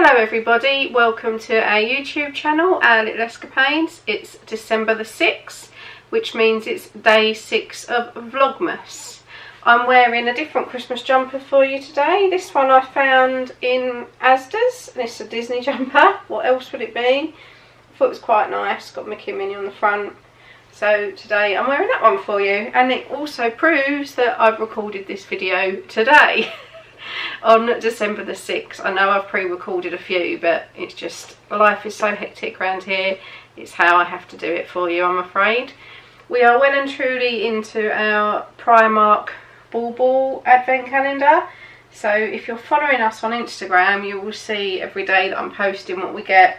Hello everybody, welcome to our YouTube channel, Our Little Escapades. It's December the 6th, which means it's day 6 of VlogMas. I'm wearing a different Christmas jumper for you today. This one I found in Asda's, and it's a Disney jumper. What else would it be? I thought it was quite nice, got Mickey and Minnie on the front. So today I'm wearing that one for you, and it also proves that I've recorded this video today. On December the 6th. I know I've pre-recorded a few, but it's just, life is so hectic around here. It's how I have to do it for you, I'm afraid. We are well and truly into our Primark Ball advent calendar. So if you're following us on Instagram, you will see every day that I'm posting what we get.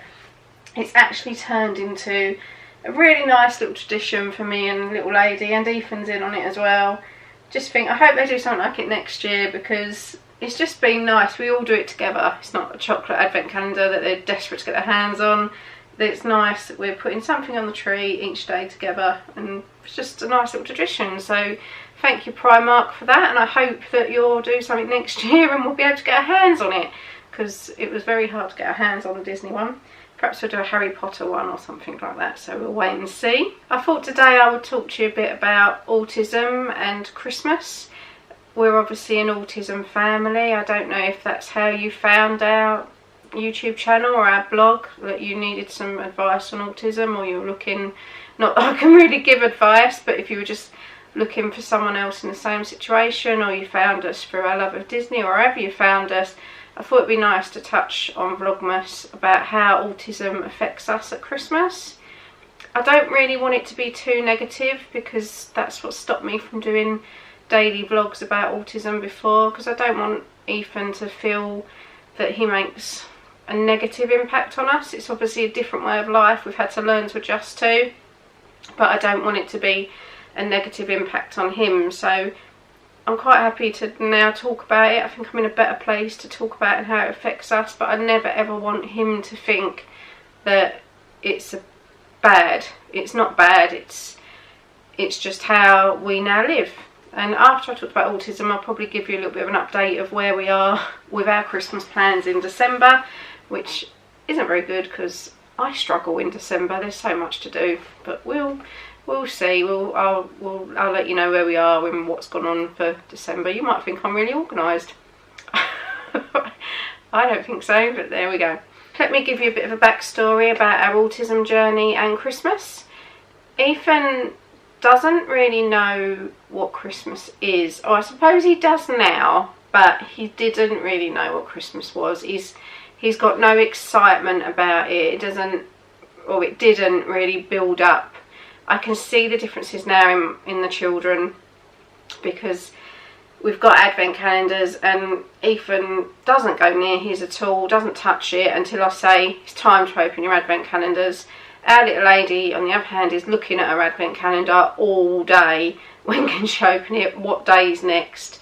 It's actually turned into a really nice little tradition for me and little lady, and Ethan's in on it as well. Just think, I hope they do something like it next year, because it's just been nice. We all do it together. It's not a chocolate advent calendar that they're desperate to get their hands on. It's nice that we're putting something on the tree each day together, and it's just a nice little tradition. So thank you Primark for that, and I hope that you'll do something next year and we'll be able to get our hands on it, because it was very hard to get our hands on the Disney one. Perhaps we'll do a Harry Potter one or something like that, so we'll wait and see. I thought today I would talk to you a bit about autism and Christmas. We're obviously an autism family. I don't know if that's how you found our YouTube channel or our blog, that you needed some advice on autism, or you were looking, not that I can really give advice, but if you were just looking for someone else in the same situation, or you found us through our love of Disney, or wherever you found us, I thought it'd be nice to touch on VlogMas about how autism affects us at Christmas. I don't really want it to be too negative, because that's what stopped me from doing daily vlogs about autism before, because I don't want Ethan to feel that he makes a negative impact on us. It's obviously a different way of life we've had to learn to adjust to, but I don't want it to be a negative impact on him. So I'm quite happy to now talk about it. I think I'm in a better place to talk about it and how it affects us, but I never ever want him to think that it's bad. It's not bad, it's just how we now live. And after I talk about autism, I'll probably give you a little bit of an update of where we are with our Christmas plans in December, which isn't very good because I struggle in December. There's so much to do, but we'll see. I'll let you know where we are and what's gone on for December. You might think I'm really organised. I don't think so, but there we go. Let me give you a bit of a backstory about our autism journey and Christmas. Ethan doesn't really know what Christmas is, or I suppose he does now, but he didn't really know what Christmas was. He's got no excitement about it. It didn't really build up. I can see the differences now in the children, because we've got advent calendars and Ethan doesn't go near his at all, doesn't touch it until I say it's time to open your advent calendars. Our little lady, on the other hand, is looking at her advent calendar all day. When can she open it? What day's next?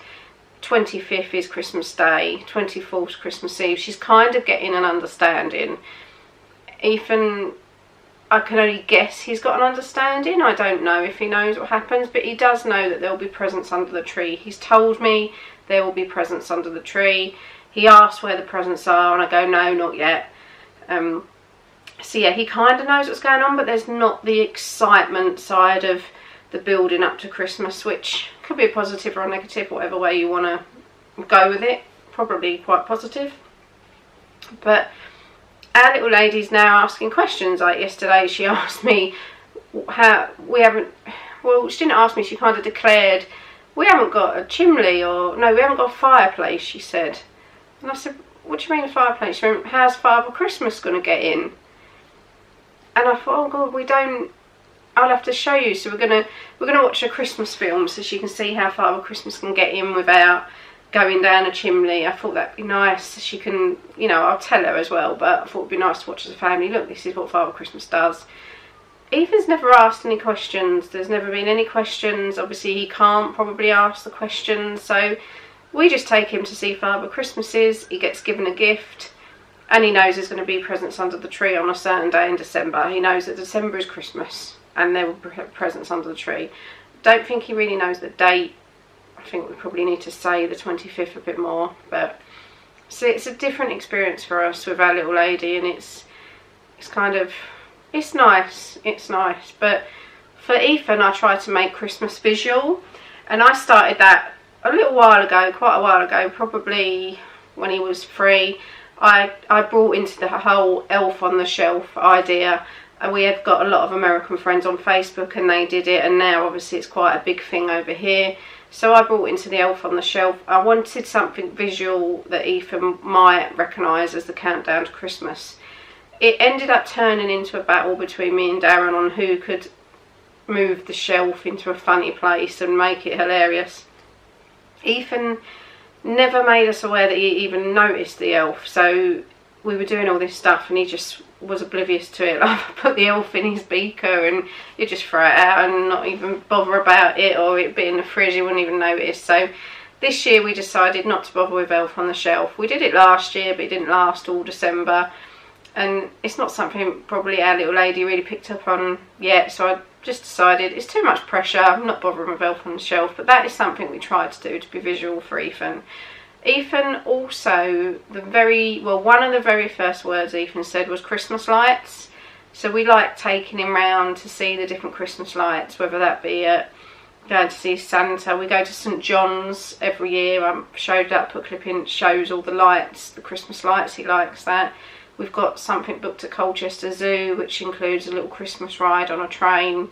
25th is Christmas Day. 24th is Christmas Eve. She's kind of getting an understanding. Ethan, I can only guess he's got an understanding. I don't know if he knows what happens, but he does know that there will be presents under the tree. He's told me there will be presents under the tree. He asked where the presents are, and I go, no, not yet. So yeah, he kind of knows what's going on, but there's not the excitement side of the building up to Christmas, which could be a positive or a negative, whatever way you want to go with it. Probably quite positive. But our little lady's now asking questions. Like yesterday, she asked me how she didn't ask me, she kind of declared, we haven't got a chimney, or no, we haven't got a fireplace, she said. And I said, what do you mean a fireplace? She went, how's Father Christmas going to get in? And I thought, oh God, I'll have to show you. So we're gonna watch a Christmas film so she can see how Father Christmas can get in without going down a chimney. I thought that'd be nice. She can, I'll tell her as well, but I thought it'd be nice to watch as a family. Look, this is what Father Christmas does. Ethan's never asked any questions. There's never been any questions. Obviously he can't probably ask the questions, so we just take him to see Father Christmas is. He gets given a gift. And he knows there's going to be presents under the tree on a certain day in December. He knows that December is Christmas and there will be presents under the tree. Don't think he really knows the date. I think we probably need to say the 25th a bit more. But So it's a different experience for us with our little lady, and it's kind of, it's nice, but for Ethan I tried to make Christmas visual, and I started that a little while ago, quite a while ago, probably when he was 3. I brought into the whole elf on the shelf idea, and we have got a lot of American friends on Facebook and they did it, and now obviously it's quite a big thing over here. So I brought into the elf on the shelf. I wanted something visual that Ethan might recognise as the countdown to Christmas. It ended up turning into a battle between me and Darren on who could move the shelf into a funny place and make it hilarious. Ethan never made us aware that he even noticed the elf, so we were doing all this stuff and he just was oblivious to it. Like, I put the elf in his beaker and he'd just throw it out and not even bother about it, or it'd be in the fridge, he wouldn't even notice. So this year we decided not to bother with elf on the shelf. We did it last year, but it didn't last all December, and it's not something probably our little lady really picked up on yet, so I just decided it's too much pressure, I'm not bothering with elf on the shelf. But that is something we tried to do, to be visual for Ethan. Ethan also, one of the very first words Ethan said was Christmas lights. So we like taking him round to see the different Christmas lights, whether that be going to see Santa. We go to St John's every year. I showed that, put a clip in, shows all the lights, the Christmas lights, he likes that. We've got something booked at Colchester Zoo, which includes a little Christmas ride on a train.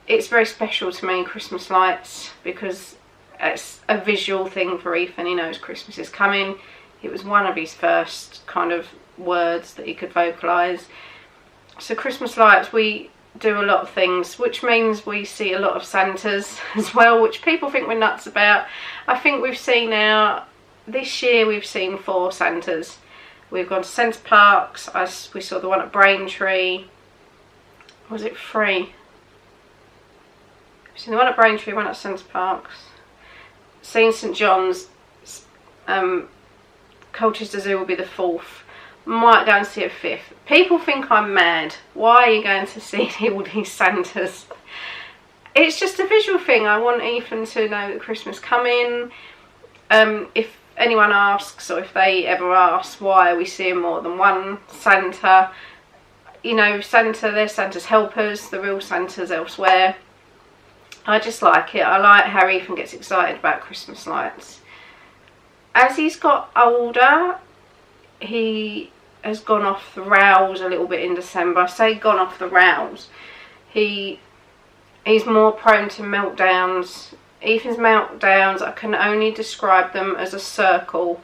It's very special to me, Christmas lights, because it's a visual thing for Ethan. He knows Christmas is coming. It was one of his first kind of words that he could vocalise. So Christmas lights, we do a lot of things, which means we see a lot of Santas as well, which people think we're nuts about. I think we've seen this year we've seen 4 Santas. We've gone to Centre Parks. We saw the one at Braintree. Was it 3? We've seen the one at Braintree, one at Centre Parks. Seen St John's. Colchester Zoo will be the 4th. Might go and see a 5th. People think I'm mad. Why are you going to see all these Santas? It's just a visual thing. I want Ethan to know that Christmas coming. If anyone asks, or if they ever ask why are we seeing more than one Santa, you know, they're Santa's helpers, the real Santa's elsewhere. I just like it. I like how Ethan gets excited about Christmas lights. As he's got older, he has gone off the rails a little bit in December. I say gone off the rails. He's more prone to meltdowns. Ethan's meltdowns, I can only describe them as a circle.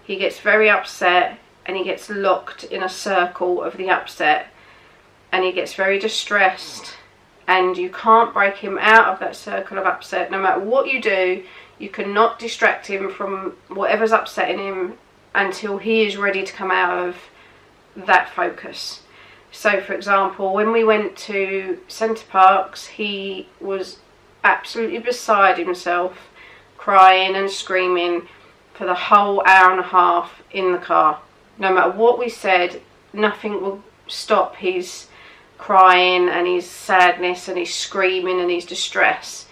He gets very upset and he gets locked in a circle of the upset, and he gets very distressed, and you can't break him out of that circle of upset. No matter what you do, you cannot distract him from whatever's upsetting him until he is ready to come out of that focus. So for example, when we went to Centre Parks, he was absolutely beside himself, crying and screaming for the whole hour and a half in the car. No matter what we said, nothing will stop his crying and his sadness and his screaming and his distress.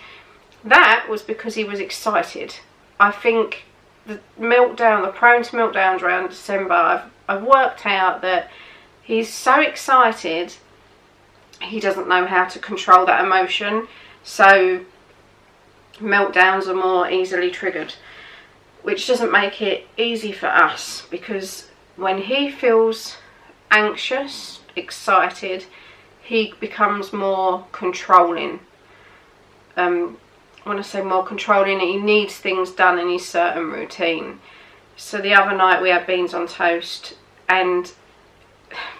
That was because he was excited. I think the meltdown, the prone to meltdowns around December, I've worked out that he's so excited he doesn't know how to control that emotion, so meltdowns are more easily triggered, which doesn't make it easy for us, because when he feels anxious, excited, he becomes more controlling. When I say more controlling, he needs things done in his certain routine. So the other night we had beans on toast, and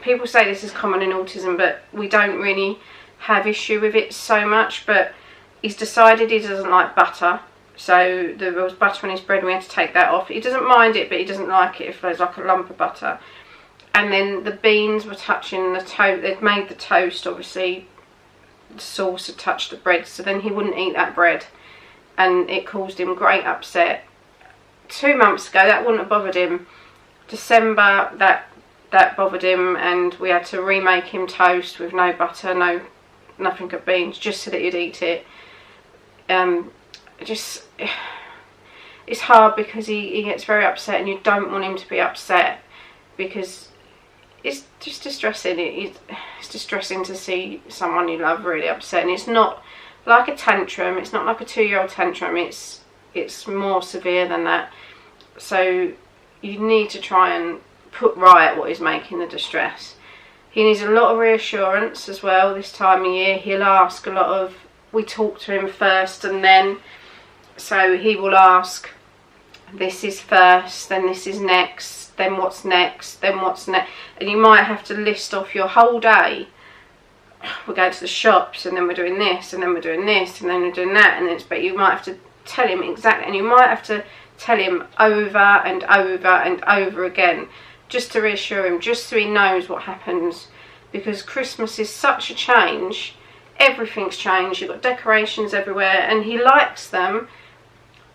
people say this is common in autism, but we don't really have issue with it so much. But he's decided he doesn't like butter, so there was butter on his bread and we had to take that off. He doesn't mind it, but he doesn't like it if there's like a lump of butter. And then the beans were touching the toast. They'd made the toast, obviously the sauce had touched the bread, so then he wouldn't eat that bread, and it caused him great upset. 2 months ago that wouldn't have bothered him. December that bothered him, and we had to remake him toast with no butter, nothing but beans, just so that he'd eat it. It's it's hard because he gets very upset, and you don't want him to be upset because it's just distressing. It's distressing to see someone you love really upset, and it's not like a tantrum. It's not like a 2-year-old tantrum. It's more severe than that. So you need to try and put right what is making the distress. He needs a lot of reassurance as well this time of year. He'll ask a lot of, we talk to him first and then, so he will ask, this is first, then this is next, then what's next, then what's next. And you might have to list off your whole day. We're going to the shops, and then we're doing this, and then we're doing this, and then we're doing that, and then but you might have to tell him exactly, and you might have to tell him over and over and over again, just to reassure him, just so he knows what happens, because Christmas is such a change. Everything's changed. You've got decorations everywhere, and he likes them,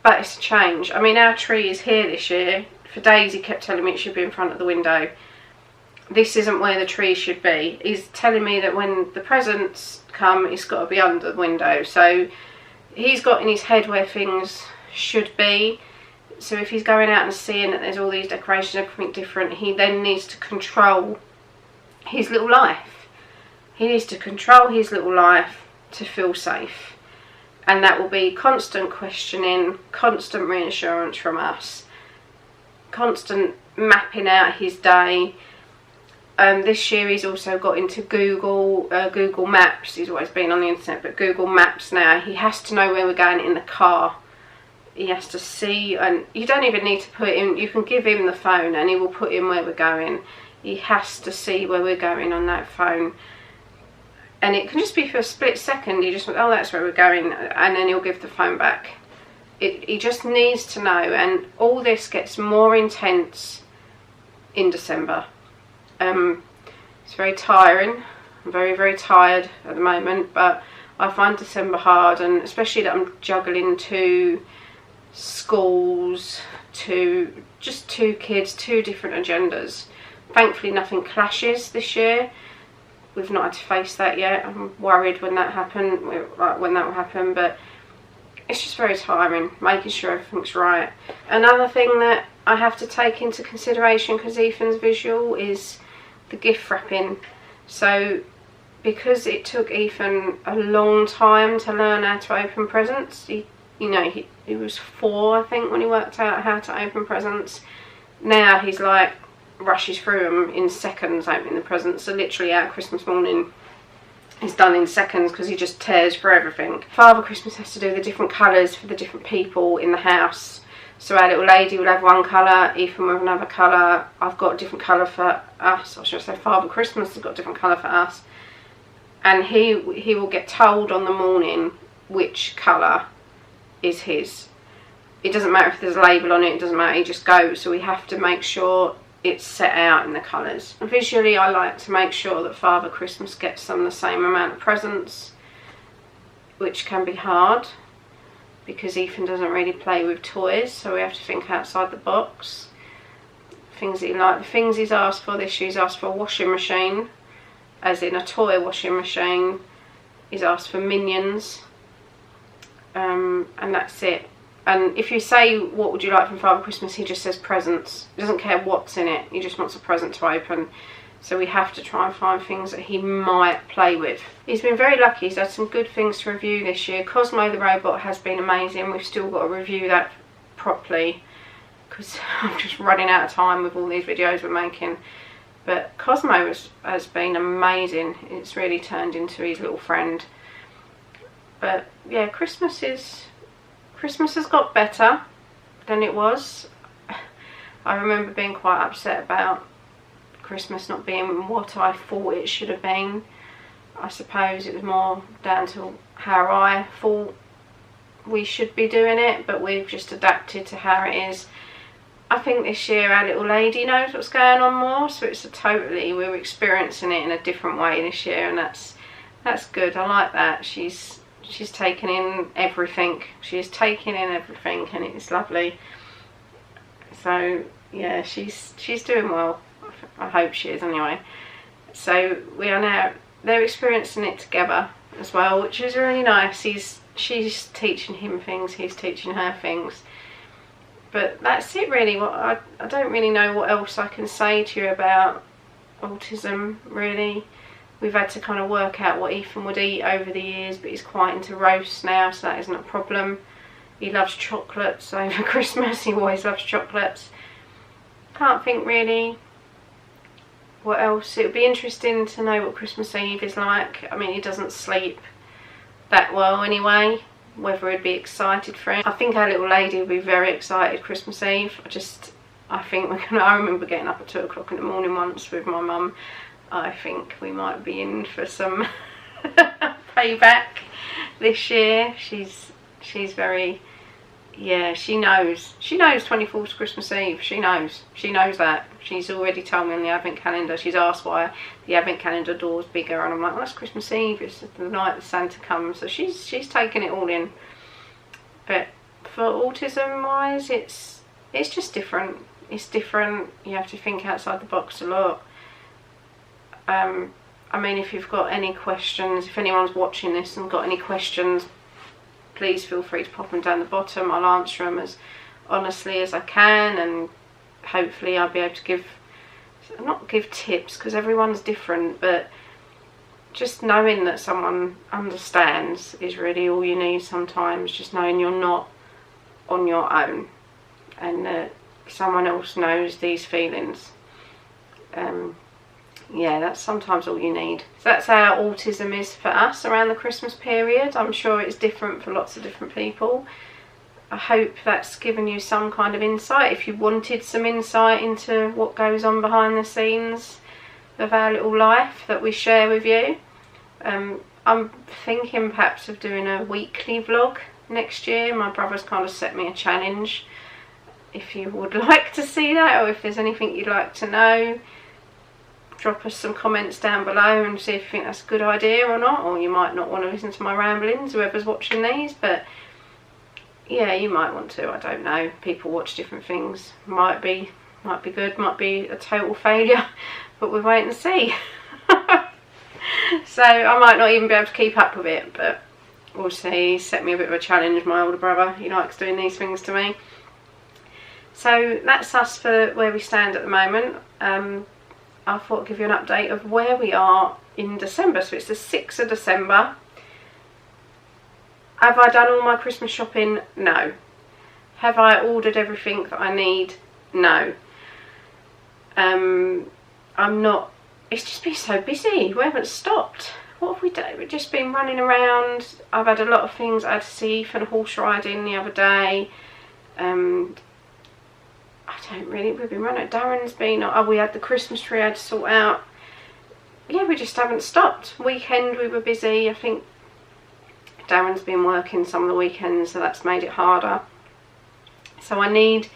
but it's a change. I mean, our tree is here this year. For days he kept telling me it should be in front of the window. This isn't where the tree should be. He's telling me that when the presents come, it's got to be under the window. So he's got in his head where things should be. So if he's going out and seeing that there's all these decorations, everything different, he then needs to control his little life. He needs to control his little life to feel safe. And that will be constant questioning, constant reassurance from us, constant mapping out his day. This year he's also got into Google Maps. He's always been on the internet, but Google Maps now. He has to know where we're going in the car. He has to see, and you don't even need to put in, you can give him the phone and he will put in where we're going. He has to see where we're going on that phone. And it can just be for a split second. You just, oh, that's where we're going, and then he'll give the phone back. He just needs to know, and all this gets more intense in December. It's very tiring. I'm very, very tired at the moment, but I find December hard, and especially that I'm juggling 2 schools, just 2 kids, 2 different agendas. Thankfully nothing clashes this year. We've not had to face that yet. I'm worried when that will happen, but it's just very tiring, making sure everything's right. Another thing that I have to take into consideration, because Ethan's visual, is the gift wrapping. So because it took Ethan a long time to learn how to open presents, he was 4, I think, when he worked out how to open presents. Now he's like, rushes through them in seconds, opening the presents. So literally our Christmas morning is done in seconds because he just tears through everything. Father Christmas has to do the different colours for the different people in the house. So our little lady will have one colour, Ethan will have another colour, I've got a different colour for us, or should I say Father Christmas has got a different colour for us. And he will get told on the morning which colour is his. It doesn't matter if there's a label on it, it doesn't matter, he just goes. So we have to make sure it's set out in the colours. Visually, I like to make sure that Father Christmas gets them the same amount of presents, which can be hard because Ethan doesn't really play with toys, so we have to think outside the box. Things that he likes, the things he's asked for this year, he's asked for a washing machine, as in a toy washing machine. He's asked for Minions, and that's it. And if you say, what would you like from Father Christmas, he just says presents. He doesn't care what's in it, he just wants a present to open. So we have to try and find things that he might play with. He's been very lucky, he's had some good things to review this year. Cosmo the robot has been amazing. We've still got to review that properly because I'm just running out of time with all these videos we're making. But Cosmo has been amazing. It's really turned into his little friend. But yeah, Christmas has got better than it was. I remember being quite upset about Christmas not being what I thought it should have been. I suppose it was more down to how I thought we should be doing it, but we've just adapted to how it is. I think this year our little lady knows what's going on more, so we're experiencing it in a different way this year, and that's good. I like that. She's taken in everything. She's taking in everything, and it's lovely. So yeah, she's doing well. I hope she is anyway. So they're experiencing it together as well, which is really nice. She's teaching him things, he's teaching her things. But that's it really. I don't really know what else I can say to you about autism really. We've had to kind of work out what Ethan would eat over the years, but he's quite into roasts now, so that isn't a problem. He loves chocolates over Christmas. He always loves chocolates. Can't think really what else. It would be interesting to know what Christmas Eve is like. I mean, he doesn't sleep that well anyway, whether he'd be excited for it. I think our little lady will be very excited Christmas Eve. I think we're gonna, I remember getting up at 2 o'clock in the morning once with my mum. I think we might be in for some payback this year. She's very, yeah, she knows 24th is Christmas Eve. She knows that. She's already told me on the advent calendar. She's asked why the advent calendar door's bigger, and I'm like, well, that's Christmas Eve, it's the night that Santa comes. So she's taking it all in. But for autism wise, it's just different. It's different. You have to think outside the box a lot. I mean, if you've got any questions, if anyone's watching this and got any questions, please feel free to pop them down the bottom. I'll answer them as honestly as I can, and hopefully I'll be able to not give tips, because everyone's different, but just knowing that someone understands is really all you need sometimes. Just knowing you're not on your own, and that someone else knows these feelings. Yeah, that's sometimes all you need. So that's how autism is for us around the Christmas period. I'm sure it's different for lots of different people. I hope that's given you some kind of insight. If you wanted some insight into what goes on behind the scenes of our little life that we share with you. I'm thinking perhaps of doing a weekly vlog next year. My brother's kind of set me a challenge. If you would like to see that, or if there's anything you'd like to know, drop us some comments down below and see if you think that's a good idea or not. Or you might not want to listen to my ramblings, whoever's watching these, but yeah, you might want to. I don't know, people watch different things. Might be good, might be a total failure, but we'll wait and see. So I might not even be able to keep up with it, but we'll see. He set me a bit of a challenge, my older brother. He likes doing these things to me. So that's us for where we stand at the moment. I thought I'd give you an update of where we are in December. So it's the 6th of December. Have I done all my Christmas shopping? No. Have I ordered everything that I need? No. I'm not. It's just been so busy. We haven't stopped. What have we done? We've just been running around. I've had a lot of things. I had to see Ethan horse riding the other day. I don't really, we've been running. Darren's been, oh, we had the Christmas tree I had to sort out. Yeah, we just haven't stopped. Weekend we were busy. I think Darren's been working some of the weekends, so that's made it harder. So I need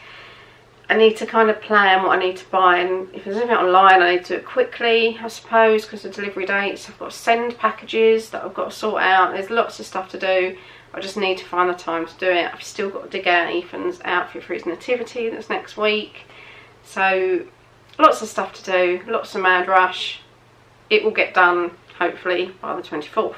to kind of plan what I need to buy, and if there's anything online I need to do it quickly, I suppose, because of delivery dates. I've got to send packages that I've got to sort out. There's lots of stuff to do. I just need to find the time to do it. I've still got to dig out Ethan's outfit for his nativity that's next week. So lots of stuff to do, lots of mad rush. It will get done hopefully by the 24th.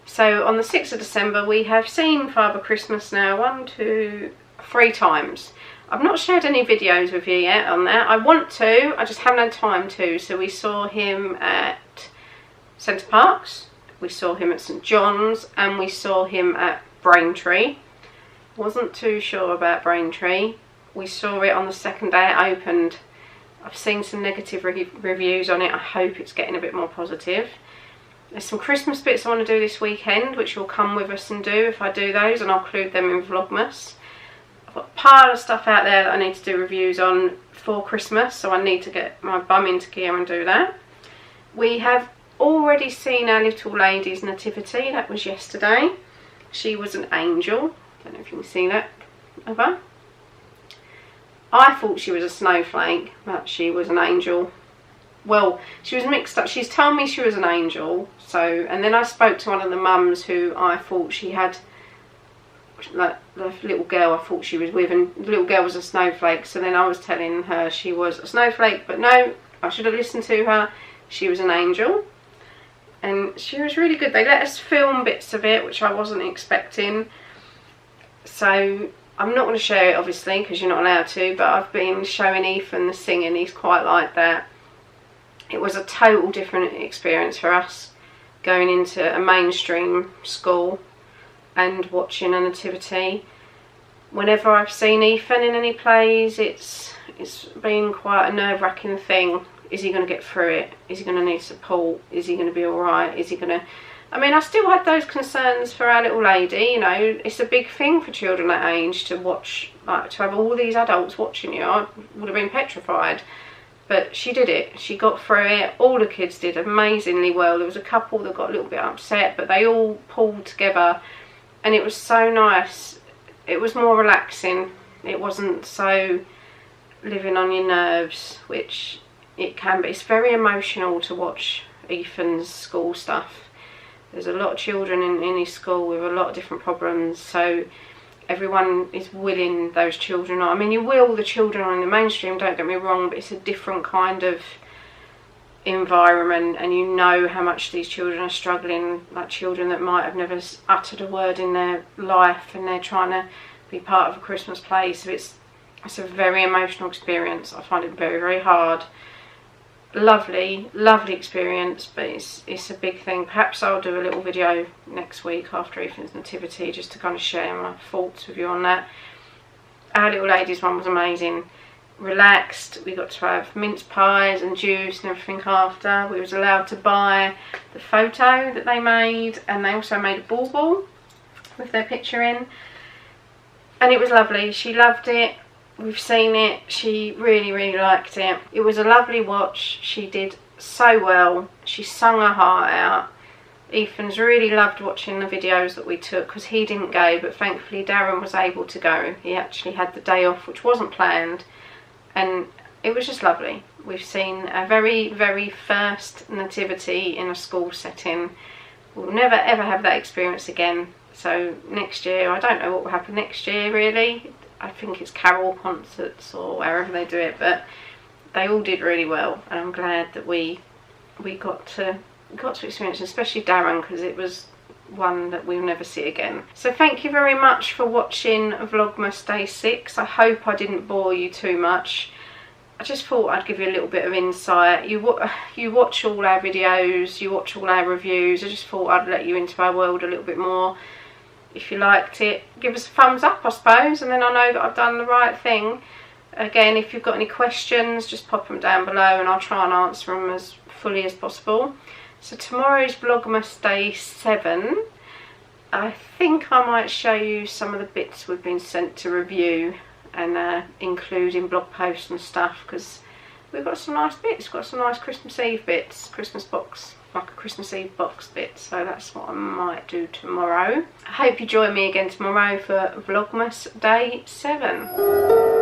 So on the 6th of December we have seen Father Christmas now 1, 2, 3 times. I've not shared any videos with you yet on that. I want to, I just haven't had time to. So we saw him at Centre Parks. We saw him at St John's, and we saw him at Braintree. Wasn't too sure about Braintree. We saw it on the second day it opened. I've seen some negative reviews on it. I hope it's getting a bit more positive. There's some Christmas bits I want to do this weekend, which you'll come with us and do if I do those, and I'll include them in VlogMas. I've got a pile of stuff out there that I need to do reviews on for Christmas, so I need to get my bum into gear and do that. We have already seen our little lady's nativity. That was yesterday. She was an angel. Don't know if you can see that of her. I thought she was a snowflake, but she was an angel. Well, she was mixed up. She's told me she was an angel. So, and then I spoke to one of the mums who I thought she had, like the little girl I thought she was with, and the little girl was a snowflake. So then I was telling her she was a snowflake, but no, I should have listened to her. She was an angel. And she was really good. They let us film bits of it, which I wasn't expecting. So I'm not going to share it obviously because you're not allowed to, but I've been showing Ethan the singing. He's quite like that. It was a total different experience for us going into a mainstream school and watching a nativity. Whenever I've seen Ethan in any plays, it's been quite a nerve-wracking thing. Is he going to get through it? Is he going to need support? Is he going to be alright? Is he going to... I mean, I still had those concerns for our little lady, you know. It's a big thing for children that age to watch, like, to have all these adults watching you. I would have been petrified. But she did it. She got through it. All the kids did amazingly well. There was a couple that got a little bit upset, but they all pulled together. And it was so nice. It was more relaxing. It wasn't so living on your nerves, which it can be. It's very emotional to watch Ethan's school stuff. There's a lot of children in his school with a lot of different problems, so everyone is willing those children on. I mean, you will the children on the mainstream, don't get me wrong, but it's a different kind of environment, and you know how much these children are struggling, like children that might have never uttered a word in their life and they're trying to be part of a Christmas play. So it's a very emotional experience. I find it very, very hard. Lovely experience, but it's a big thing. Perhaps I'll do a little video next week after Ethan's nativity just to kind of share my thoughts with you on that. Our little lady's one was amazing. Relaxed. We got to have mince pies and juice and everything after. We was allowed to buy the photo that they made, and they also made a bauble with their picture in, and it was lovely. She loved it. We've seen it. She really liked it. It was a lovely watch. She did so well. She sung her heart out. Ethan's really loved watching the videos that we took because he didn't go, but thankfully Darren was able to go. He actually had the day off, which wasn't planned, and it was just lovely. We've seen a very first nativity in a school setting. We'll never ever have that experience again. So next year, I don't know what will happen next year really. I think it's carol concerts or wherever they do it, but they all did really well, and I'm glad that we got to experience, especially Darren, because it was one that we'll never see again. So thank you very much for watching Vlogmas Day 6. I hope I didn't bore you too much. I just thought I'd give you a little bit of insight. You watch all our videos, you watch all our reviews. I just thought I'd let you into our world a little bit more. If you liked it, give us a thumbs up, I suppose, and then I know that I've done the right thing. Again, if you've got any questions, just pop them down below and I'll try and answer them as fully as possible. So tomorrow's Vlogmas Day 7. I think I might show you some of the bits we've been sent to review and include in blog posts and stuff, because we've got some nice bits. We've got some nice Christmas Eve bits, Christmas box, like a Christmas Eve box bit, so that's what I might do tomorrow. I hope you join me again tomorrow for Vlogmas Day 7.